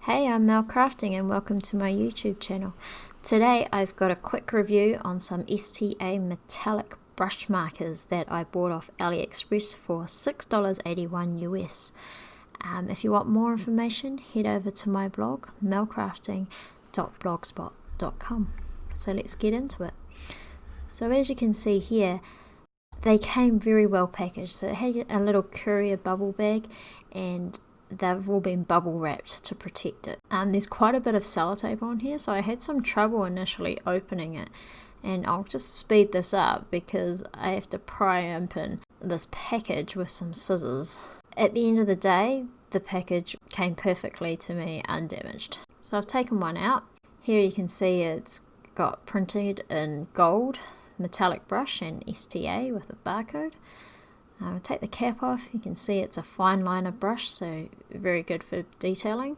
Hey, I'm Mel Crafting and welcome to my YouTube channel. Today I've got a quick review on some STA metallic brush markers that I bought off AliExpress for $6.81 US. If you want more information, head over to my blog, melcrafting.blogspot.com. So let's get into it. So as you can see here, they came very well packaged. So it had a little courier bubble bag and they've all been bubble wrapped to protect it. There's quite a bit of sellotape on here, so I had some trouble initially opening it, and I'll just speed this up because I have to pry open this package with some scissors. At the end of the day, the package came perfectly to me undamaged. So I've taken one out. Here you can see it's got printed in gold, metallic brush and STA with a barcode. I'll take the cap off. You can see it's a fineliner brush, so very good for detailing.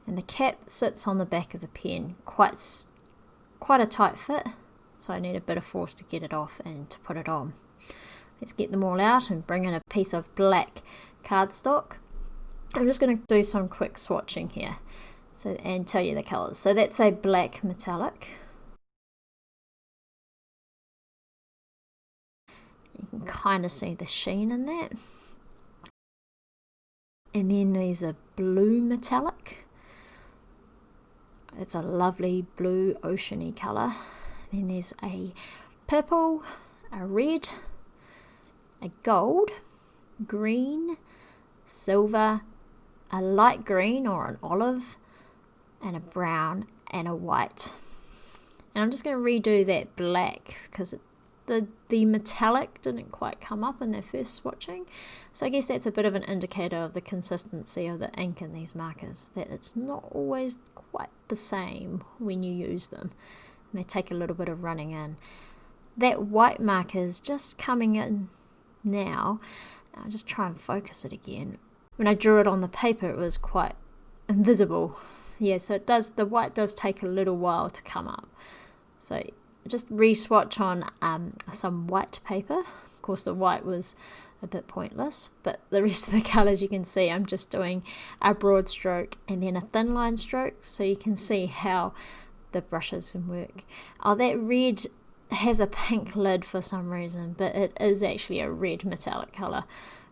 And the cap sits on the back of the pen, quite a tight fit, so I need a bit of force to get it off and to put it on. Let's get them all out and bring in a piece of black cardstock. I'm just going to do some quick swatching here and tell you the colours. So that's a black metallic. You can kind of see the sheen in that. And then there's a blue metallic. It's a lovely blue oceany colour. Then there's a purple, a red, a gold, green, silver, a light green or an olive, and a brown and a white. And I'm just going to redo that black because the metallic didn't quite come up in their first swatching, so I guess that's a bit of an indicator of the consistency of the ink in these markers, that it's not always quite the same when you use them. They take a little bit of running in. That white marker is just coming in now. I'll just try and focus it again. When I drew it on the paper it was quite invisible. Yeah, so the white does take a little while to come up. So just re-swatch on some white paper. Of course the white was a bit pointless, but the rest of the colours you can see I'm just doing a broad stroke and then a thin line stroke, so you can see how the brushes can work. Oh, that red has a pink lid for some reason, but it is actually a red metallic colour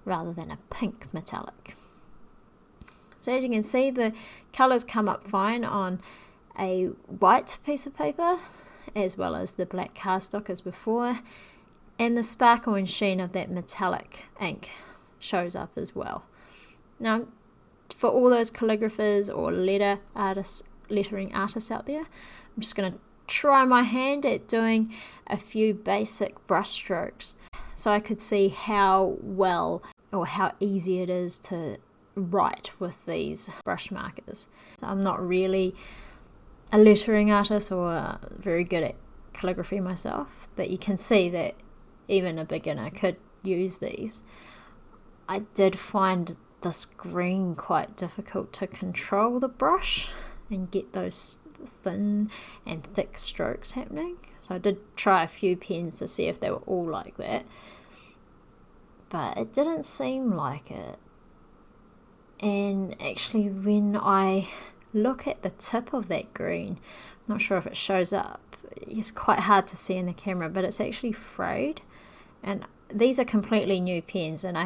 rather than a pink metallic. So as you can see, the colours come up fine on a white piece of paper, as well as the black cardstock as before, and the sparkle and sheen of that metallic ink shows up as well. Now, for all those calligraphers or lettering artists out there, I'm just going to try my hand at doing a few basic brush strokes so I could see how well or how easy it is to write with these brush markers. So I'm not really a lettering artist or very good at calligraphy myself, but you can see that even a beginner could use these. I did find this green quite difficult to control the brush and get those thin and thick strokes happening, so I did try a few pens to see if they were all like that, but it didn't seem like it. And actually when I look at the tip of that green, I'm not sure if it shows up, it's quite hard to see in the camera, but it's actually frayed. And these are completely new pens, and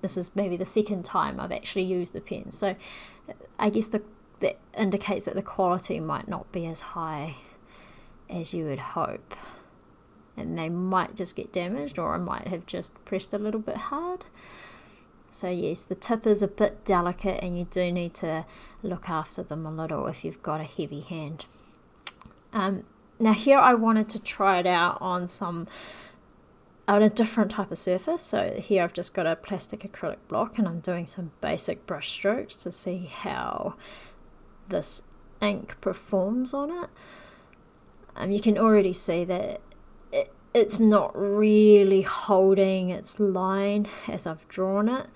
this is maybe the second time I've actually used the pen, so I guess that indicates that the quality might not be as high as you would hope, and they might just get damaged, or I might have just pressed a little bit hard. So yes, the tip is a bit delicate and you do need to look after them a little if you've got a heavy hand. Now here I wanted to try it out on a different type of surface. So here I've just got a plastic acrylic block and I'm doing some basic brush strokes to see how this ink performs on it. You can already see that it's not really holding its line as I've drawn it.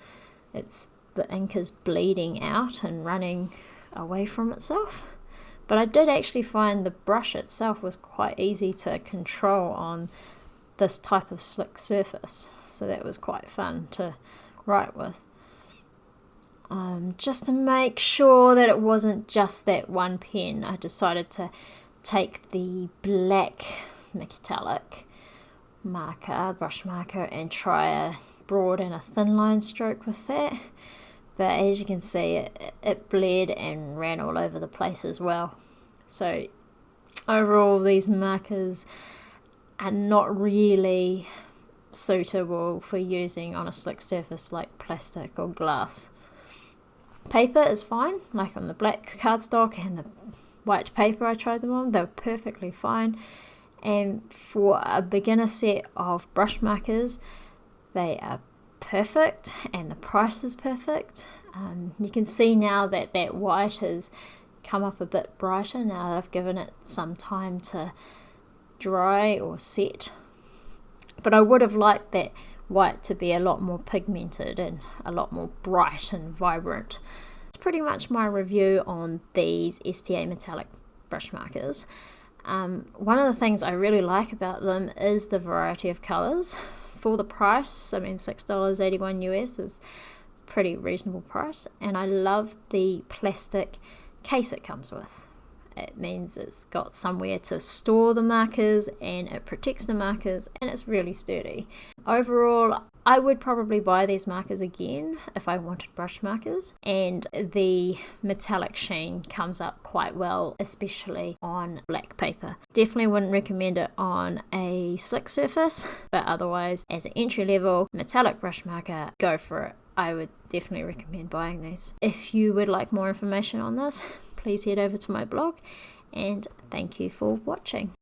The ink is bleeding out and running away from itself. But I did actually find the brush itself was quite easy to control on this type of slick surface. So that was quite fun to write with. Just to make sure that it wasn't just that one pen, I decided to take the black metallic marker, brush marker, and try a broad and a thin line stroke with that. But as you can see, it bled and ran all over the place as well. So overall, these markers are not really suitable for using on a slick surface like plastic or glass. Paper is fine, like on the black cardstock and the white paper I tried them on, they were perfectly fine. And for a beginner set of brush markers, they are perfect, and the price is perfect. You can see now that that white has come up a bit brighter now that I've given it some time to dry or set. But I would have liked that white to be a lot more pigmented and a lot more bright and vibrant. It's pretty much my review on these STA metallic brush markers. One of the things I really like about them is the variety of colours. For the price, I mean $6.81 US is pretty reasonable price, and I love the plastic case it comes with. It means it's got somewhere to store the markers, and it protects the markers, and it's really sturdy. Overall, I would probably buy these markers again if I wanted brush markers, and the metallic sheen comes up quite well, especially on black paper. Definitely wouldn't recommend it on a slick surface, but otherwise, as an entry-level metallic brush marker, go for it. I would definitely recommend buying these. If you would like more information on this, please head over to my blog, and thank you for watching.